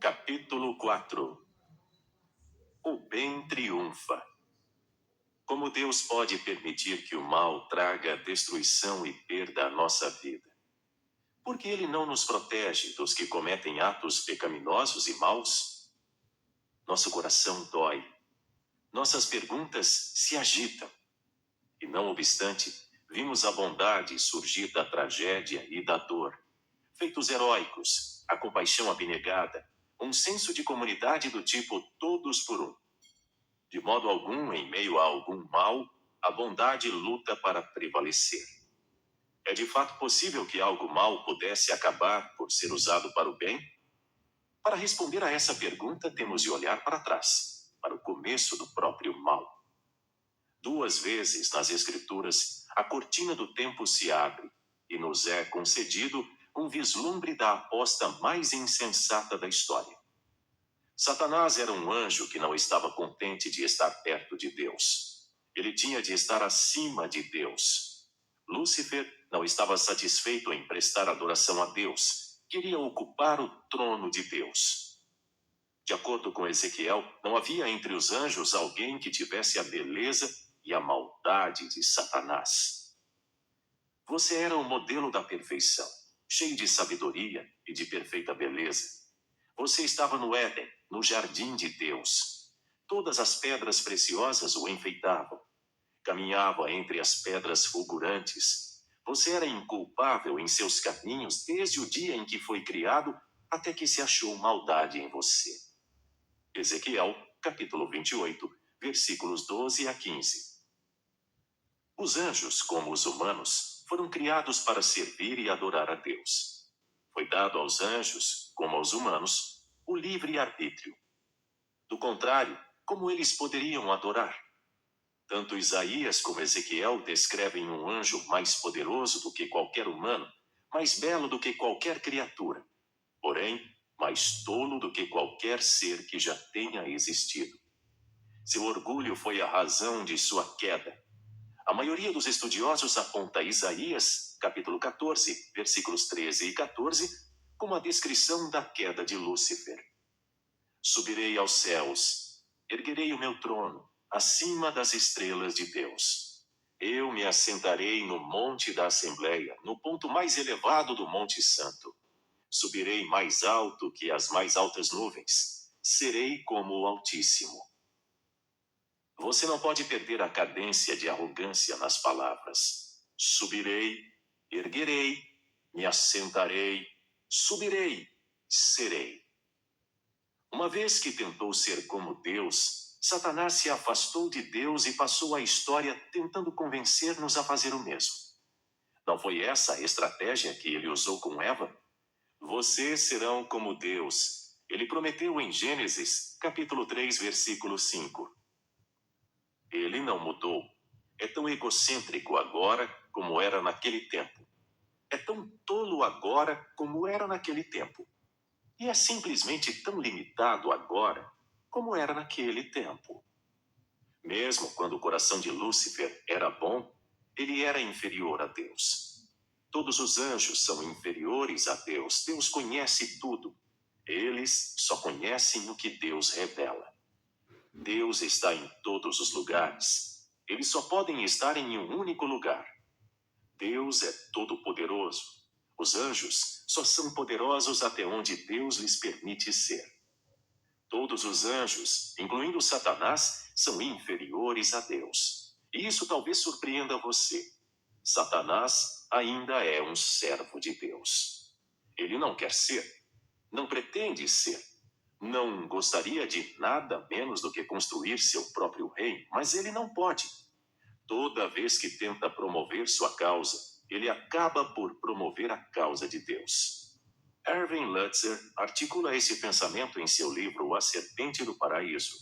Capítulo 4. O bem triunfa. Como Deus pode permitir que o mal traga destruição e perda à nossa vida? Por que Ele não nos protege dos que cometem atos pecaminosos e maus? Nosso coração dói. Nossas perguntas se agitam. E não obstante, vimos a bondade surgir da tragédia e da dor. Feitos heróicos, a compaixão abnegada, um senso de comunidade do tipo todos por um. De modo algum, em meio a algum mal, a bondade luta para prevalecer. É de fato possível que algo mal pudesse acabar por ser usado para o bem? Para responder a essa pergunta, temos de olhar para trás, para o começo do próprio mal. 2 vezes nas Escrituras, a cortina do tempo se abre e nos é concedido um vislumbre da aposta mais insensata da história. Satanás era um anjo que não estava contente de estar perto de Deus. Ele tinha de estar acima de Deus. Lúcifer não estava satisfeito em prestar adoração a Deus. Queria ocupar o trono de Deus. De acordo com Ezequiel, não havia entre os anjos alguém que tivesse a beleza e a maldade de Satanás. Você era o modelo da perfeição, cheio de sabedoria e de perfeita beleza. Você estava no Éden, no jardim de Deus. Todas as pedras preciosas o enfeitavam. Caminhava entre as pedras fulgurantes. Você era inculpável em seus caminhos desde o dia em que foi criado até que se achou maldade em você. Ezequiel, capítulo 28, versículos 12 a 15. Os anjos, como os humanos, foram criados para servir e adorar a Deus. Foi dado aos anjos, como aos humanos, o livre-arbítrio. Do contrário, como eles poderiam adorar? Tanto Isaías como Ezequiel descrevem um anjo mais poderoso do que qualquer humano, mais belo do que qualquer criatura, porém, mais tolo do que qualquer ser que já tenha existido. Seu orgulho foi a razão de sua queda. A maioria dos estudiosos aponta Isaías, capítulo 14, versículos 13 e 14, como a descrição da queda de Lúcifer. Subirei aos céus, erguerei o meu trono, acima das estrelas de Deus. Eu me assentarei no monte da Assembleia, no ponto mais elevado do Monte Santo. Subirei mais alto que as mais altas nuvens. Serei como o Altíssimo. Você não pode perder a cadência de arrogância nas palavras. Subirei, erguerei, me assentarei, subirei, serei. Uma vez que tentou ser como Deus, Satanás se afastou de Deus e passou a história tentando convencer-nos a fazer o mesmo. Não foi essa a estratégia que ele usou com Eva? Vocês serão como Deus. Ele prometeu em Gênesis, capítulo 3, versículo 5. Ele não mudou. É tão egocêntrico agora como era naquele tempo. É tão tolo agora como era naquele tempo. E é simplesmente tão limitado agora como era naquele tempo. Mesmo quando o coração de Lúcifer era bom, ele era inferior a Deus. Todos os anjos são inferiores a Deus. Deus conhece tudo. Eles só conhecem o que Deus revela. Deus está em todos os lugares. Eles só podem estar em um único lugar. Deus é todo-poderoso. Os anjos só são poderosos até onde Deus lhes permite ser. Todos os anjos, incluindo Satanás, são inferiores a Deus. E isso talvez surpreenda você. Satanás ainda é um servo de Deus. Ele não quer ser, não pretende ser. Não gostaria de nada menos do que construir seu próprio reino, mas ele não pode. Toda vez que tenta promover sua causa, ele acaba por promover a causa de Deus. Erwin Lutzer articula esse pensamento em seu livro A Serpente do Paraíso.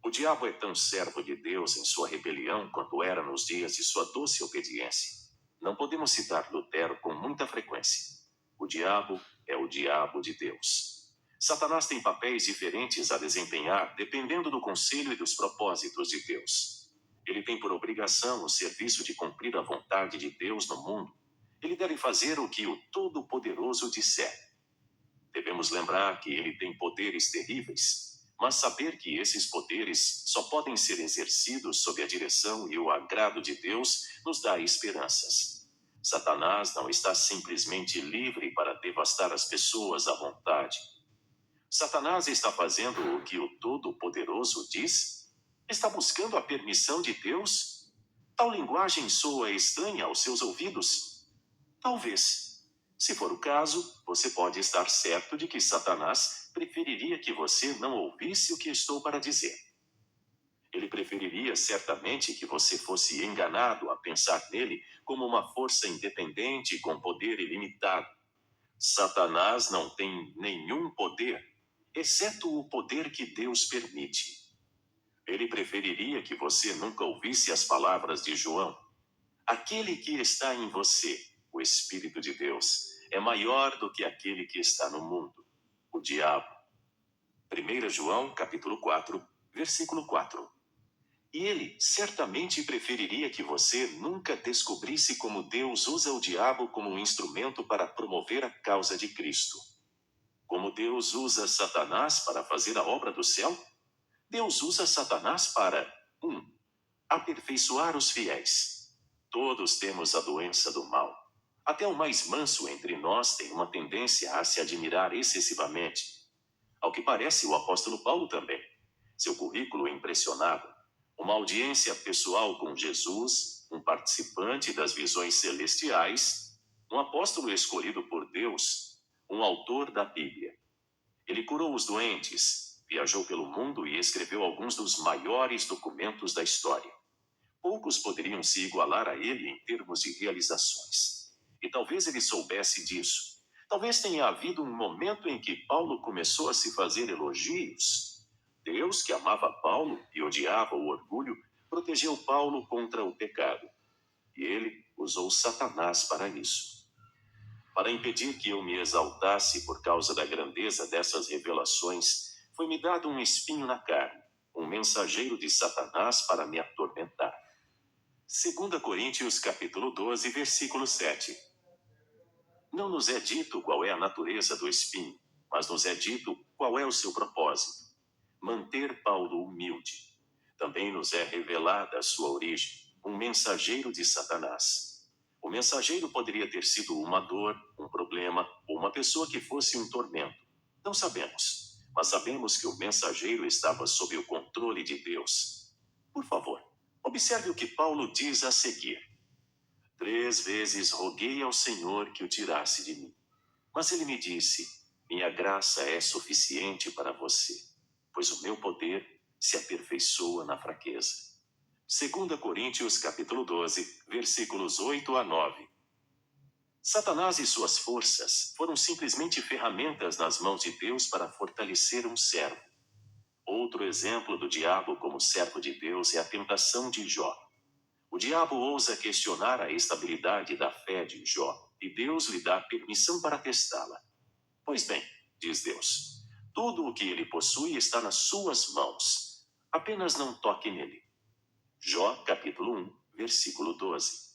O diabo é tão servo de Deus em sua rebelião quanto era nos dias de sua doce obediência. Não podemos citar Lutero com muita frequência. O diabo é o diabo de Deus. Satanás tem papéis diferentes a desempenhar dependendo do conselho e dos propósitos de Deus. Ele tem por obrigação o serviço de cumprir a vontade de Deus no mundo. Ele deve fazer o que o Todo-Poderoso disser. Devemos devemos lembrar que ele tem poderes terríveis, mas saber que esses poderes só podem ser exercidos sob a direção e o agrado de Deus nos dá esperanças. Satanás não está simplesmente livre para devastar as pessoas à vontade. Satanás está fazendo o que o Todo-Poderoso diz? Está buscando a permissão de Deus? Tal linguagem soa estranha aos seus ouvidos? Talvez. Se for o caso, você pode estar certo de que Satanás preferiria que você não ouvisse o que estou para dizer. Ele preferiria certamente que você fosse enganado a pensar nele como uma força independente com poder ilimitado. Satanás não tem nenhum poder, exceto o poder que Deus permite. Ele preferiria que você nunca ouvisse as palavras de João. Aquele que está em você, o Espírito de Deus, é maior do que aquele que está no mundo, o diabo. 1 João, capítulo 4, versículo 4. E ele certamente preferiria que você nunca descobrisse como Deus usa o diabo como um instrumento para promover a causa de Cristo. Como Deus usa Satanás para fazer a obra do céu? Deus usa Satanás para 1. Aperfeiçoar os fiéis. Todos temos a doença do mal. Até o mais manso entre nós tem uma tendência a se admirar excessivamente. Ao que parece, o apóstolo Paulo também. Seu currículo impressionava. Uma audiência pessoal com Jesus, um participante das visões celestiais, um apóstolo escolhido por Deus, um autor da Bíblia. Ele curou os doentes, viajou pelo mundo e escreveu alguns dos maiores documentos da história. Poucos poderiam se igualar a ele em termos de realizações. E talvez ele soubesse disso. Talvez tenha havido um momento em que Paulo começou a se fazer elogios. Deus, que amava Paulo e odiava o orgulho, protegeu Paulo contra o pecado. E ele usou Satanás para isso. Para impedir que eu me exaltasse por causa da grandeza dessas revelações, foi-me dado um espinho na carne, um mensageiro de Satanás para me atormentar. 2 Coríntios capítulo 12, versículo 7. Não nos é dito qual é a natureza do espinho, mas nos é dito qual é o seu propósito. Manter Paulo humilde. Também nos é revelada a sua origem, um mensageiro de Satanás. O mensageiro poderia ter sido uma dor, um problema, ou uma pessoa que fosse um tormento. Não sabemos, mas sabemos que o mensageiro estava sob o controle de Deus. Por favor, observe o que Paulo diz a seguir. 3 vezes roguei ao Senhor que o tirasse de mim. Mas ele me disse, minha graça é suficiente para você, pois o meu poder se aperfeiçoa na fraqueza. 2 Coríntios capítulo 12, versículos 8 a 9. Satanás e suas forças foram simplesmente ferramentas nas mãos de Deus para fortalecer um servo. Outro exemplo do diabo como servo de Deus é a tentação de Jó. O diabo ousa questionar a estabilidade da fé de Jó, e Deus lhe dá permissão para testá-la. Pois bem, diz Deus, tudo o que ele possui está nas suas mãos. Apenas não toque nele. Jó, capítulo 1, versículo 12.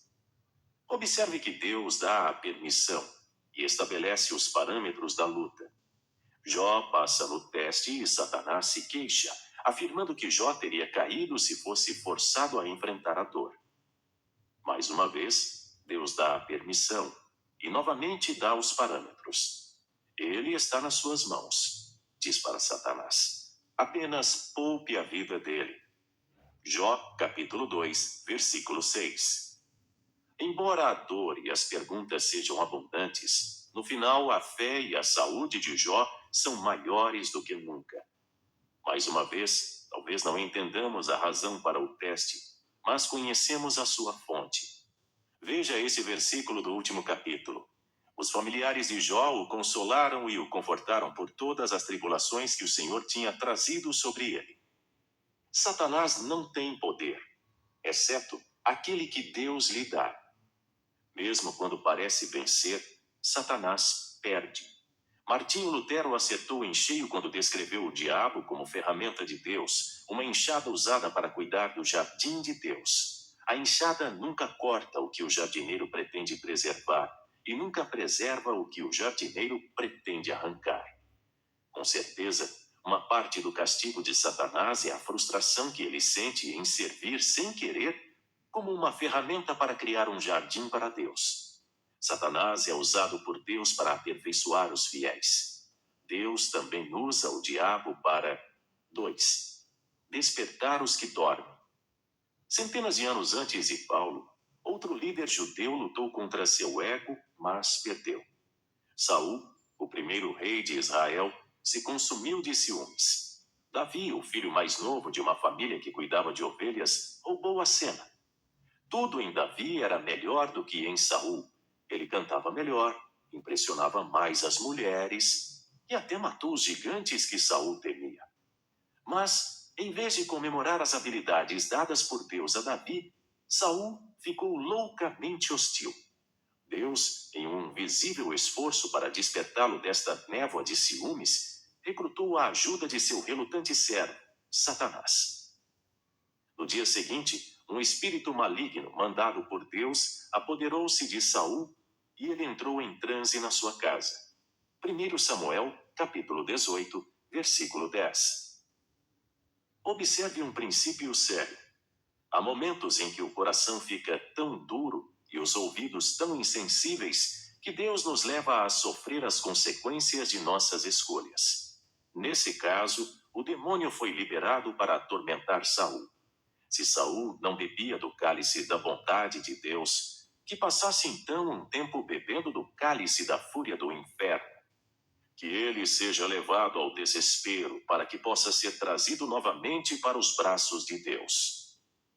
Observe que Deus dá a permissão e estabelece os parâmetros da luta. Jó passa no teste e Satanás se queixa, afirmando que Jó teria caído se fosse forçado a enfrentar a dor. Mais uma vez, Deus dá a permissão e novamente dá os parâmetros. Ele está nas suas mãos, diz para Satanás. Apenas poupe a vida dele. Jó, capítulo 2, versículo 6. Embora a dor e as perguntas sejam abundantes, no final a fé e a saúde de Jó são maiores do que nunca. Mais uma vez, talvez não entendamos a razão para o teste, mas conhecemos a sua fonte. Veja esse versículo do último capítulo. Os familiares de Jó o consolaram e o confortaram por todas as tribulações que o Senhor tinha trazido sobre ele. Satanás não tem poder, exceto aquele que Deus lhe dá. Mesmo quando parece vencer, Satanás perde. Martinho Lutero acertou em cheio quando descreveu o diabo como ferramenta de Deus, uma enxada usada para cuidar do jardim de Deus. A enxada nunca corta o que o jardineiro pretende preservar, e nunca preserva o que o jardineiro pretende arrancar. Com certeza, uma parte do castigo de Satanás é a frustração que ele sente em servir sem querer como uma ferramenta para criar um jardim para Deus. Satanás é usado por Deus para aperfeiçoar os fiéis. Deus também usa o diabo para 2. Despertar os que dormem. Centenas de anos antes de Paulo, outro líder judeu lutou contra seu ego, mas perdeu. Saul, o primeiro rei de Israel, se consumiu de ciúmes. Davi, o filho mais novo de uma família que cuidava de ovelhas, roubou a cena. Tudo em Davi era melhor do que em Saul. Ele cantava melhor, impressionava mais as mulheres e até matou os gigantes que Saul temia. Mas, em vez de comemorar as habilidades dadas por Deus a Davi, Saul ficou loucamente hostil. Deus, em um visível esforço para despertá-lo desta névoa de ciúmes, recrutou a ajuda de seu relutante servo, Satanás. No dia seguinte, um espírito maligno mandado por Deus apoderou-se de Saul e ele entrou em transe na sua casa. 1 Samuel, capítulo 18, versículo 10. Observe um princípio sério. Há momentos em que o coração fica tão duro e os ouvidos tão insensíveis que Deus nos leva a sofrer as consequências de nossas escolhas. Nesse caso, o demônio foi liberado para atormentar Saul. Se Saul não bebia do cálice da bondade de Deus, que passasse então um tempo bebendo do cálice da fúria do inferno. Que ele seja levado ao desespero para que possa ser trazido novamente para os braços de Deus.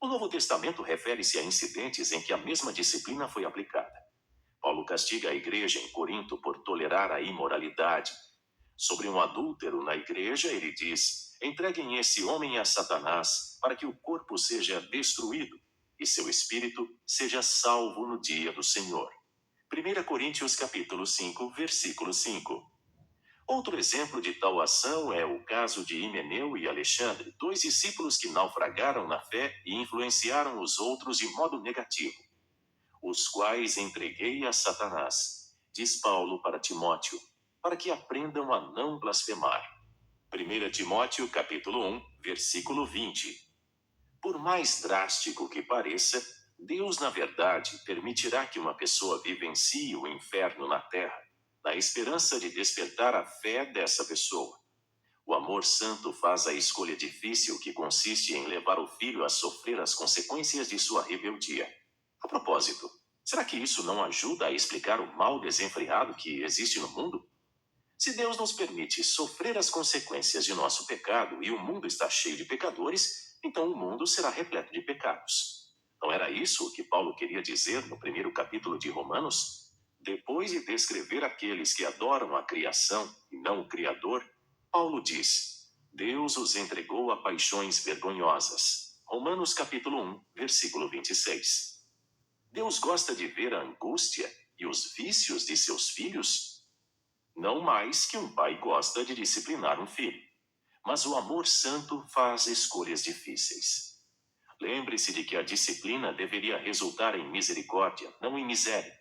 O Novo Testamento refere-se a incidentes em que a mesma disciplina foi aplicada. Paulo castiga a igreja em Corinto por tolerar a imoralidade. Sobre um adúltero na igreja, ele diz: entreguem esse homem a Satanás, para que o corpo seja destruído e seu espírito seja salvo no dia do Senhor. 1 Coríntios capítulo 5, versículo 5. Outro exemplo de tal ação é o caso de Himeneu e Alexandre, 2 discípulos que naufragaram na fé e influenciaram os outros de modo negativo, os quais entreguei a Satanás, diz Paulo para Timóteo, para que aprendam a não blasfemar. 1 Timóteo capítulo 1, versículo 20. Por mais drástico que pareça, Deus na verdade permitirá que uma pessoa vivencie o inferno na terra, na esperança de despertar a fé dessa pessoa. O amor santo faz a escolha difícil que consiste em levar o filho a sofrer as consequências de sua rebeldia. A propósito, será que isso não ajuda a explicar o mal desenfreado que existe no mundo? Se Deus nos permite sofrer as consequências de nosso pecado e o mundo está cheio de pecadores, então o mundo será repleto de pecados. Não era isso o que Paulo queria dizer no primeiro capítulo de Romanos? Depois de descrever aqueles que adoram a criação e não o Criador, Paulo diz: Deus os entregou a paixões vergonhosas. Romanos capítulo 1, versículo 26. Deus gosta de ver a angústia e os vícios de seus filhos? Não mais que um pai gosta de disciplinar um filho. Mas o amor santo faz escolhas difíceis. Lembre-se de que a disciplina deveria resultar em misericórdia, não em miséria.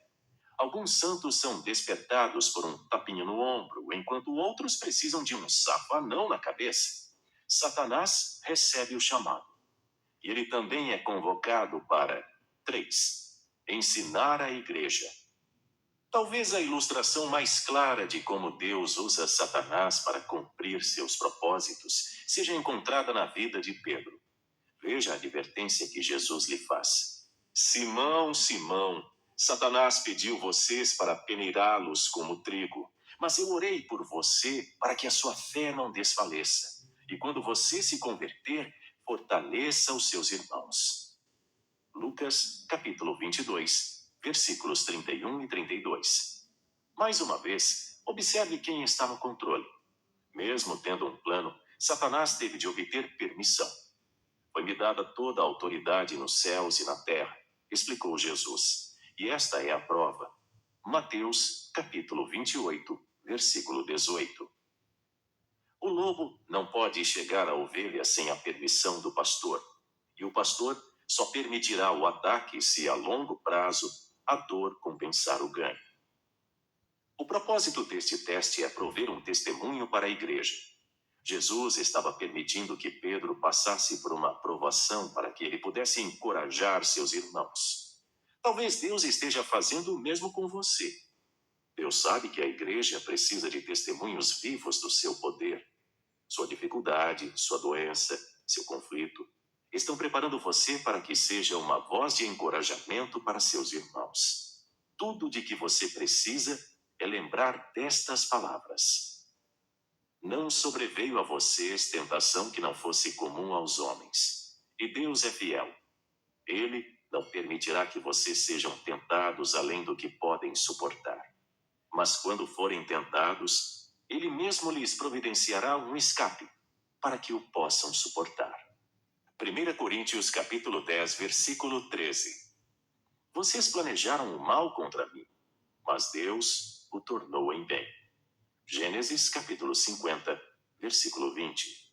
Alguns santos são despertados por um tapinho no ombro, enquanto outros precisam de um safanão na cabeça. Satanás recebe o chamado. E ele também é convocado para 3. Ensinar a igreja. Talvez a ilustração mais clara de como Deus usa Satanás para cumprir seus propósitos seja encontrada na vida de Pedro. Veja a advertência que Jesus lhe faz. Simão, Simão, Satanás pediu vocês para peneirá-los como trigo, mas eu orei por você para que a sua fé não desfaleça. E quando você se converter, fortaleça os seus irmãos. Lucas, capítulo 22, versículos 31 e 32. Mais uma vez, observe quem está no controle. Mesmo tendo um plano, Satanás teve de obter permissão. Foi-me dada toda a autoridade nos céus e na terra, explicou Jesus. E esta é a prova. Mateus, capítulo 28, versículo 18. O lobo não pode chegar à ovelha sem a permissão do pastor. E o pastor só permitirá o ataque se a longo prazo a dor compensar o ganho. O propósito deste teste é prover um testemunho para a igreja. Jesus estava permitindo que Pedro passasse por uma provação para que ele pudesse encorajar seus irmãos. Talvez Deus esteja fazendo o mesmo com você. Deus sabe que a igreja precisa de testemunhos vivos do seu poder. Sua dificuldade, sua doença, seu conflito, estão preparando você para que seja uma voz de encorajamento para seus irmãos. Tudo de que você precisa é lembrar destas palavras. Não sobreveio a vocês tentação que não fosse comum aos homens. E Deus é fiel. Ele não permitirá que vocês sejam tentados além do que podem suportar. Mas quando forem tentados, Ele mesmo lhes providenciará um escape, para que o possam suportar. 1 Coríntios capítulo 10, versículo 13. Vocês planejaram o mal contra mim, mas Deus o tornou em bem. Gênesis capítulo 50, versículo 20.